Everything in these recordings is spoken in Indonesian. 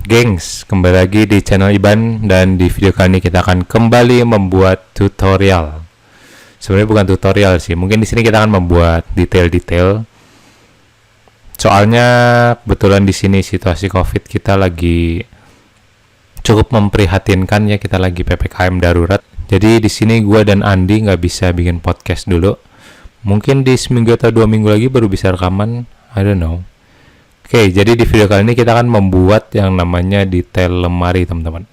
Gengs, kembali lagi di channel Iban, dan di video kali ini kita akan kembali membuat tutorial. Sebenarnya bukan tutorial sih, mungkin di sini kita akan membuat detail-detail. Soalnya kebetulan di sini situasi COVID kita lagi cukup memprihatinkan ya, kita lagi PPKM darurat. Jadi di sini gue dan Andi nggak bisa bikin podcast dulu. Mungkin di seminggu atau 2 minggu lagi baru bisa rekaman, I don't know. Oke, jadi di video kali ini kita akan membuat yang namanya detail lemari, teman-teman.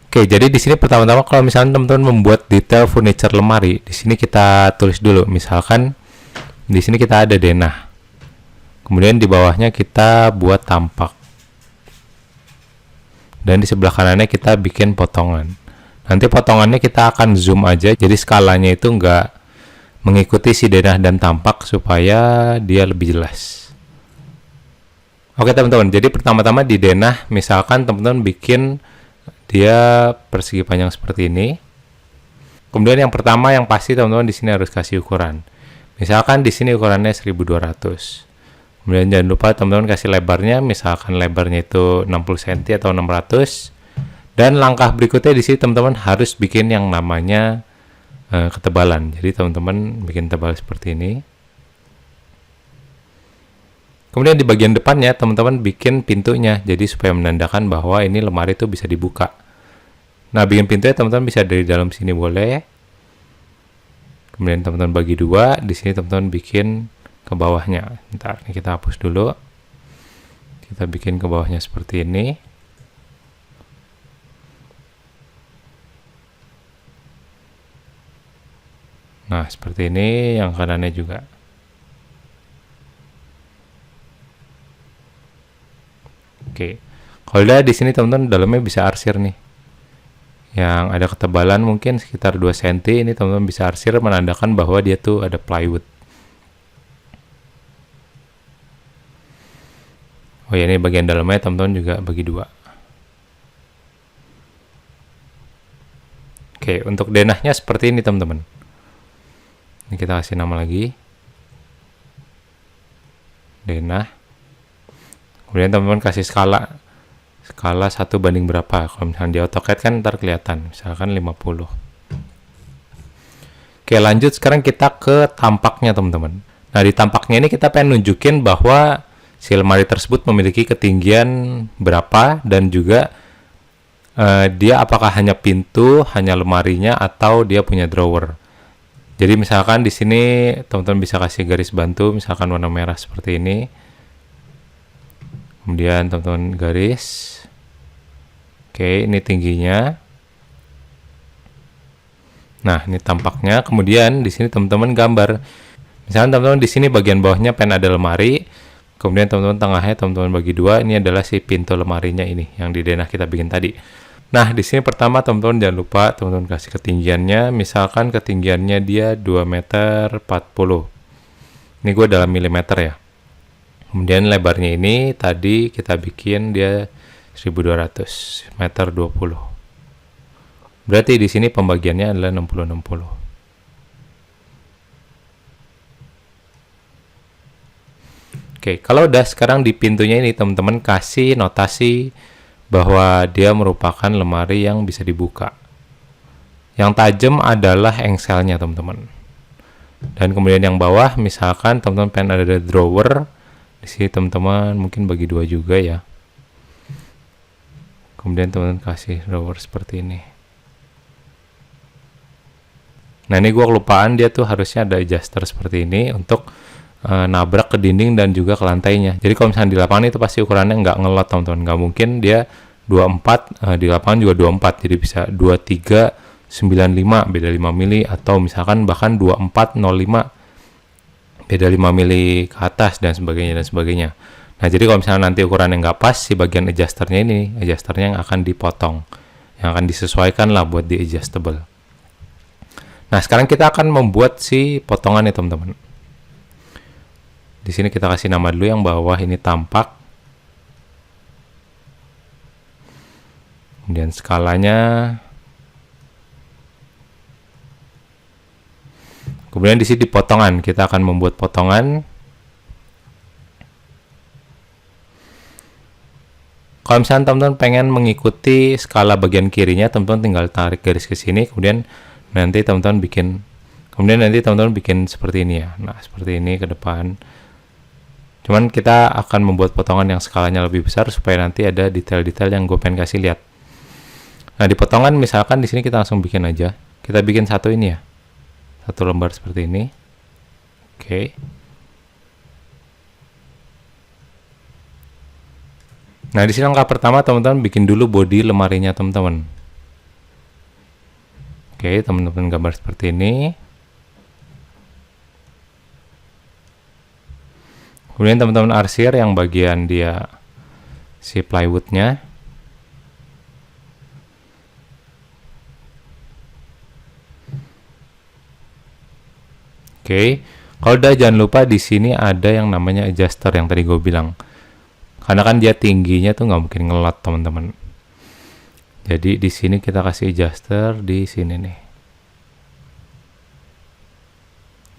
Oke, jadi di sini pertama-tama kalau misalnya teman-teman membuat detail furniture lemari, di sini kita tulis dulu. Misalkan di sini kita ada denah. Kemudian di bawahnya kita buat tampak. Dan di sebelah kanannya kita bikin potongan. Nanti potongannya kita akan zoom aja, jadi skalanya itu nggak mengikuti si denah dan tampak supaya dia lebih jelas. Oke teman-teman, jadi pertama-tama di denah, misalkan teman-teman bikin dia persegi panjang seperti ini. Kemudian yang pertama yang pasti teman-teman di sini harus kasih ukuran. Misalkan di sini ukurannya 1200. Kemudian jangan lupa teman-teman kasih lebarnya, misalkan lebarnya itu 60 cm atau 600. Dan langkah berikutnya di sini teman-teman harus bikin yang namanya ketebalan. Jadi teman-teman bikin tebal seperti ini. Kemudian di bagian depannya teman-teman bikin pintunya, jadi supaya menandakan bahwa ini lemari itu bisa dibuka. Nah, bikin pintunya teman-teman bisa dari dalam sini boleh. Kemudian teman-teman bagi dua, di sini teman-teman bikin ke bawahnya. Ntar ini kita hapus dulu. Kita bikin ke bawahnya seperti ini. Nah, seperti ini, yang kanannya juga. Oke. Kalau udah di sini teman-teman dalamnya bisa arsir nih. Yang ada ketebalan mungkin sekitar 2 cm, ini teman-teman bisa arsir menandakan bahwa dia tuh ada plywood. Oh ya, ini bagian dalamnya teman-teman juga bagi dua. Oke, untuk denahnya seperti ini teman-teman. Ini kita kasih nama lagi, denah. Kemudian teman-teman kasih skala 1 banding berapa. Kalau misalnya di AutoCAD kan ntar kelihatan, misalkan 50. Oke, lanjut sekarang kita ke tampaknya teman-teman. Nah, di tampaknya ini kita pengen nunjukin bahwa si lemari tersebut memiliki ketinggian berapa, dan juga dia apakah hanya pintu, hanya lemarinya, atau dia punya drawer. Jadi misalkan di sini teman-teman bisa kasih garis bantu, misalkan warna merah seperti ini. Kemudian teman-teman garis. Oke, ini tingginya. Nah, ini tampaknya. Kemudian di sini teman-teman gambar. Misalkan teman-teman di sini bagian bawahnya pengen ada lemari. Kemudian teman-teman tengahnya teman-teman bagi dua. Ini adalah si pintu lemarinya ini yang di denah kita bikin tadi. Nah, di sini pertama teman-teman jangan lupa teman-teman kasih ketinggiannya. Misalkan ketinggiannya dia 2,40 meter. Ini gue dalam milimeter ya. Kemudian lebarnya ini tadi kita bikin dia 1200 meter 20. Berarti di sini pembagiannya adalah 60-60. Oke, kalau udah sekarang di pintunya ini teman-teman kasih notasi bahwa dia merupakan lemari yang bisa dibuka. Yang tajam adalah engselnya teman-teman. Dan kemudian yang bawah misalkan teman-teman pengen ada drawer. Di sini teman-teman mungkin bagi dua juga ya. Kemudian teman-teman kasih drawer seperti ini. Nah, ini gue kelupaan, dia tuh harusnya ada adjuster seperti ini untuk nabrak ke dinding dan juga ke lantainya. Jadi kalau misalnya di lapangan itu pasti ukurannya nggak ngelot teman-teman. Nggak mungkin dia 24, di lapangan juga 24. Jadi bisa 2395, beda 5 mili. Atau misalkan bahkan 2405, beda 5 mili ke atas, dan sebagainya dan sebagainya. Nah, jadi kalau misalnya nanti ukurannya nggak pas, si bagian adjusternya ini, adjusternya yang akan dipotong. Yang akan disesuaikan lah buat di adjustable. Nah, sekarang kita akan membuat si potongannya teman-teman. Di sini kita kasih nama dulu, yang bawah ini tampak. Kemudian skalanya. Kemudian di sini potongan, kita akan membuat potongan. Kalau misalnya teman-teman pengen mengikuti skala bagian kirinya, teman-teman tinggal tarik garis ke sini, kemudian nanti teman-teman bikin seperti ini ya. Nah, seperti ini ke depan. Cuman kita akan membuat potongan yang skalanya lebih besar supaya nanti ada detail-detail yang gue pengen kasih lihat. Nah, di potongan misalkan di sini kita langsung bikin aja. Kita bikin satu ini ya. Satu lembar seperti ini. Oke. Nah, di sini langkah pertama teman-teman bikin dulu body lemarinya teman-teman. Oke, teman-teman gambar seperti ini. Kemudian teman-teman arsir yang bagian dia si plywoodnya. Oke, kalau udah jangan lupa di sini ada yang namanya adjuster yang tadi gue bilang. Karena kan dia tingginya tuh nggak mungkin ngelot teman-teman. Jadi di sini kita kasih adjuster di sini nih.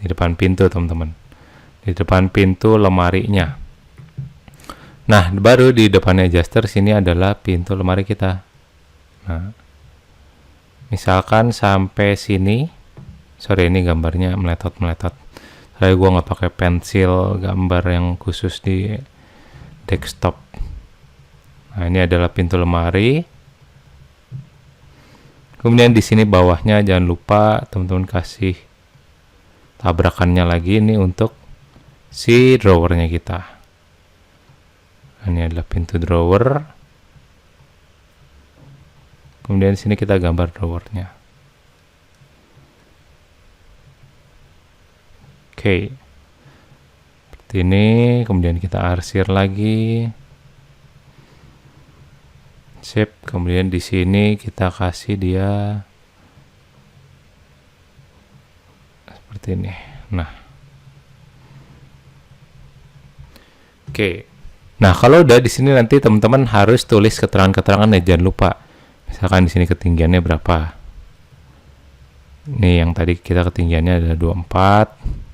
Di depan pintu teman-teman. Di depan pintu lemarinya. Nah, baru di depannya adjuster sini adalah pintu lemari kita. Nah, misalkan sampai sini. Sorry, ini gambarnya meletot-meletot. Saya gue nggak pakai pensil gambar yang khusus di desktop. Nah, ini adalah pintu lemari. Kemudian di sini bawahnya jangan lupa teman-teman kasih tabrakannya lagi ini untuk si drawernya kita. Nah, ini adalah pintu drawer. Kemudian di sini kita gambar drawernya. Oke. Seperti ini, kemudian kita arsir lagi. Sip, kemudian di sini kita kasih dia seperti ini. Nah. Oke. Nah, kalau udah di sini nanti teman-teman harus tulis keterangan-keterangan ya, jangan lupa. Misalkan di sini ketinggiannya berapa. Nih yang tadi kita ketinggiannya adalah 24.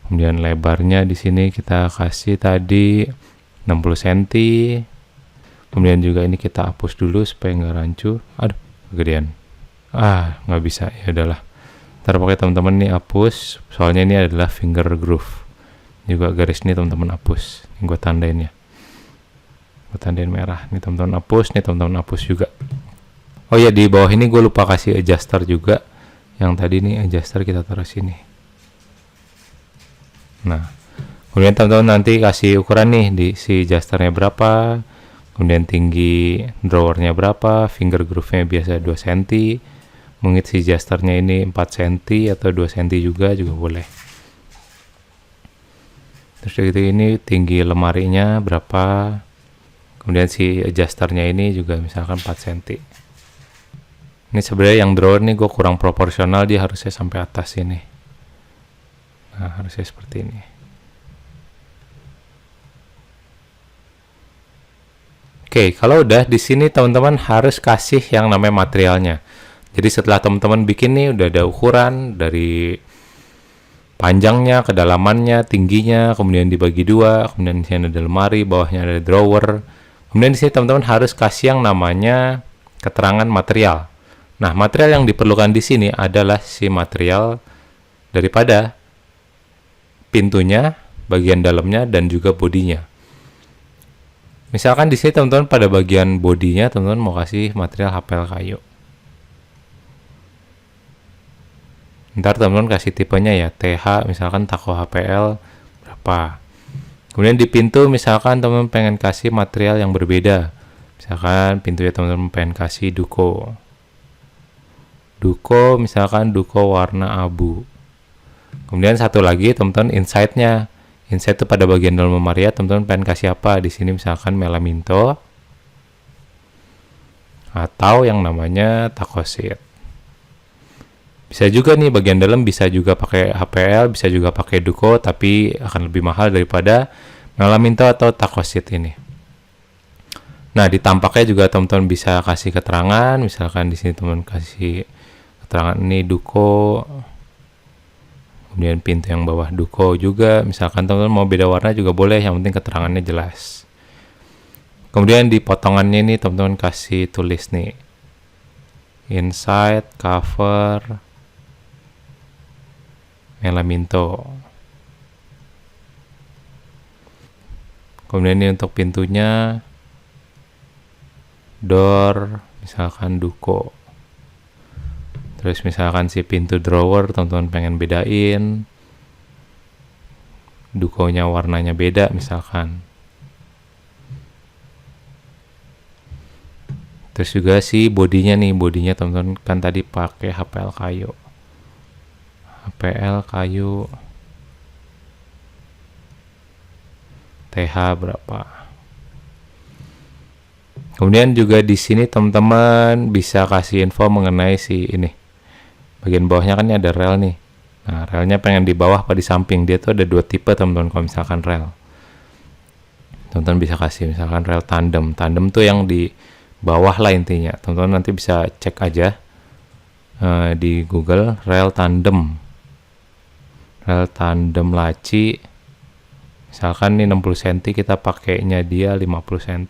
Kemudian lebarnya di sini kita kasih tadi 60 cm. Kemudian juga ini kita hapus dulu supaya nggak rancu. Aduh, kegedean. Nggak bisa. Ya udahlah. Ntar pakai teman-teman nih hapus. Soalnya ini adalah finger groove. Juga garis ini teman-teman hapus. Ini gue tandain ya. Gue tandain merah. Ini teman-teman hapus. Nih teman-teman hapus juga. Oh ya, di bawah ini gue lupa kasih adjuster juga. Yang tadi nih adjuster kita taruh sini. Nah, kemudian teman-teman nanti kasih ukuran nih di si adjusternya berapa, kemudian tinggi drawernya berapa, finger groove-nya biasa 2 cm, mungkin si adjusternya ini 4 cm atau 2 cm juga boleh. Terus gitu ini tinggi lemarinya berapa, kemudian si adjusternya ini juga misalkan 4 cm. Ini sebenarnya yang drawer nih gue kurang proporsional, dia harusnya sampai atas ini. Nah, harusnya seperti ini. Oke, kalau udah di sini teman-teman harus kasih yang namanya materialnya. Jadi setelah teman-teman bikin nih udah ada ukuran dari panjangnya, kedalamannya, tingginya, kemudian dibagi dua, kemudian di sini ada lemari, bawahnya ada drawer. Kemudian di sini teman-teman harus kasih yang namanya keterangan material. Nah, material yang diperlukan di sini adalah si material daripada pintunya, bagian dalamnya, dan juga bodinya. Misalkan di sini teman-teman pada bagian bodinya teman-teman mau kasih material HPL kayu. Ntar teman-teman kasih tipenya ya TH, misalkan Taco HPL berapa. Kemudian di pintu misalkan teman-teman pengen kasih material yang berbeda. Misalkan pintunya teman-teman pengen kasih duko. Duko misalkan duko warna abu. Kemudian satu lagi teman-teman inside-nya. Inside itu pada bagian dalam lemari ya, teman-teman pengen kasih apa? Di sini misalkan melaminto atau yang namanya taco sheet. Bisa juga nih bagian dalam bisa juga pakai HPL, bisa juga pakai duko, tapi akan lebih mahal daripada melaminto atau taco sheet ini. Nah, di tampaknya juga teman-teman bisa kasih keterangan, misalkan di sini teman-teman kasih keterangan ini duko. Kemudian pintu yang bawah duko juga, misalkan teman-teman mau beda warna juga boleh, yang penting keterangannya jelas. Kemudian di potongannya ini teman-teman kasih tulis nih inside cover Melaminto. Kemudian ini untuk pintunya door misalkan Duko. Terus misalkan si pintu drawer teman-teman pengen bedain Dukonya warnanya beda misalkan. Terus juga si bodinya nih, bodinya teman-teman kan tadi pakai HPL kayu. HPL kayu TH berapa. Kemudian juga di sini teman-teman bisa kasih info mengenai si ini. Bagian bawahnya kan ini ada rel nih. Nah, relnya pengen di bawah apa di samping. Dia tuh ada dua tipe teman-teman kalau misalkan rel. Teman-teman bisa kasih misalkan rel tandem. Tandem tuh yang di bawah lah intinya. Teman-teman nanti bisa cek aja di Google rel tandem. Rel tandem laci. Misalkan ini 60 cm kita pakainya dia 50 cm.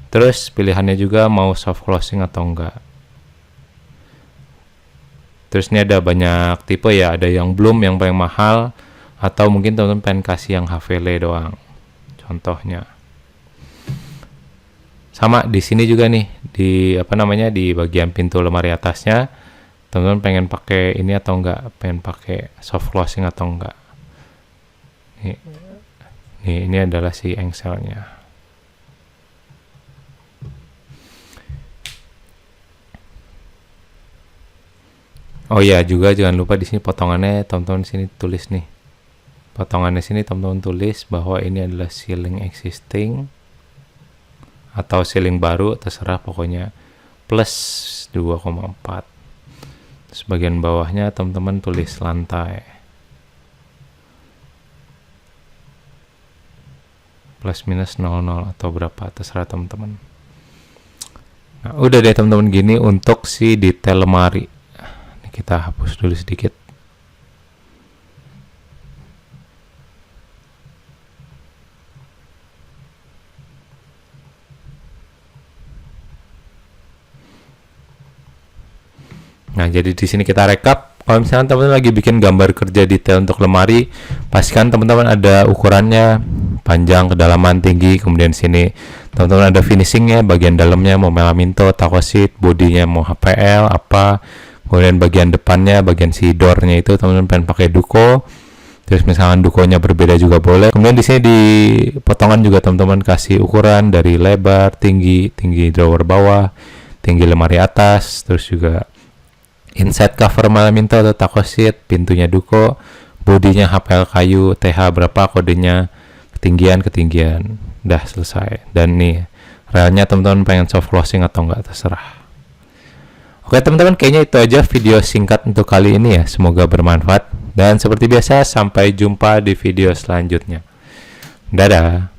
Terus pilihannya juga mau soft closing atau enggak. Terus ini ada banyak tipe ya, ada yang belum yang paling mahal atau mungkin teman-teman pengen kasih yang HVL doang. Contohnya. Sama di sini juga nih di di bagian pintu lemari atasnya teman-teman pengen pakai ini atau enggak, pengen pakai soft closing atau enggak. Nih ini adalah si engselnya. Oh ya, juga jangan lupa di sini potongannya teman-teman sini tulis nih. Potongannya sini teman-teman tulis bahwa ini adalah ceiling existing atau ceiling baru, terserah pokoknya plus 2,4. Terus bagian bawahnya teman-teman tulis lantai plus minus 00 atau berapa, terserah teman-teman. Nah, udah deh teman-teman gini untuk si detail lemari. Ini kita hapus dulu sedikit. Nah, jadi di sini kita rekap. Kalau misalnya teman-teman lagi bikin gambar kerja detail untuk lemari, pastikan teman-teman ada ukurannya, panjang, kedalaman, tinggi. Kemudian sini teman-teman ada finishingnya, bagian dalamnya mau Melaminto, takosit, bodinya mau HPL apa. Kemudian bagian depannya, bagian si door-nya itu teman-teman pengen pakai Duko. Terus misalkan Dukonya berbeda juga boleh. Kemudian di sini di potongan juga teman-teman kasih ukuran dari lebar, tinggi drawer bawah, tinggi lemari atas, terus juga inside cover Melaminto atau takosit, pintunya Duko, bodinya HPL kayu, TH berapa, kodenya, ketinggian. Udah selesai. Dan nih relnya teman-teman pengen soft closing atau enggak, terserah. Oke teman-teman, kayaknya itu aja video singkat untuk kali ini ya. Semoga bermanfaat. Dan seperti biasa, sampai jumpa di video selanjutnya. Dadah.